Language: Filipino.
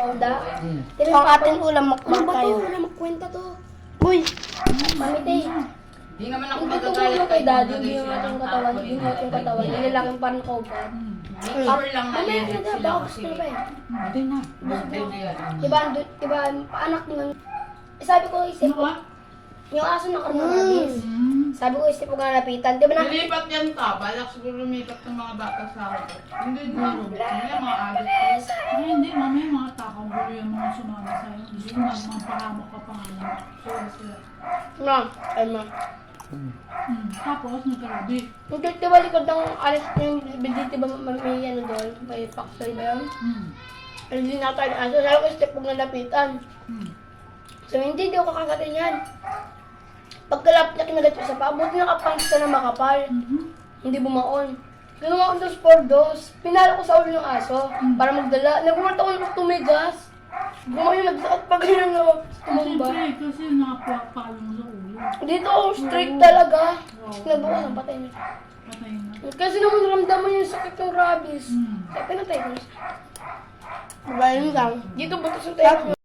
Da. Hmm. Ang ating ulam Ano mukbang ba to? tayo. Wala magkwenta to. Uy! Mamite. Hindi naman ako Hindi magagalit tumulong kay daddy, maglagay hindi yung sila ating ng katawan, tapon, hindi yung ating katawan. Nilalaki pa ng kauban. Sure lang na Mamaya edit ka na, sila baka kasi gusto pa eh. Hindi na. birthday na yun. Diba, anak mo. Sabi ko, isip ko, yung aso na karnarabis. Sabi ko, isip ko nga napitan. Diba na? Lilipat yan ka, balak siguro lumipat ng mga bata sa akin. Hindi na, hindi mga adik ko. Ay, hindi. Mamaya mga takang gulo yung mga sumama sa'yo. Gusto mo magpahamok ka pa nga naman. Sorry sila. Na, ay ma. Tapos, nagkarabi. Yung diba likod ng alis yung bilditi ba may ano doon? May factory ba yun? Hindi na tayo aso. Sabi ko, step kong nalapitan. So, hindi ako kakagatin yan. Pagkalapit na kinagat ko sa paa, buti nakapants ka na makapal. Hindi bumaon. Ginawa ko dos por dos. Pinalo ko sa ulo ng aso para magdala. Nagulat ako ng tumigas. Gumawa yung nagsakot pag ganyan na tumumba. Siyempre, kasi napapalong sa ulo. Dito ako strict talaga. Nabukas ang patay na. Patay na. Kasi naman naramdaman yung sakit ng rabies. Kaya pinatay ko. Diba yun lang? Dito butas yung tayo.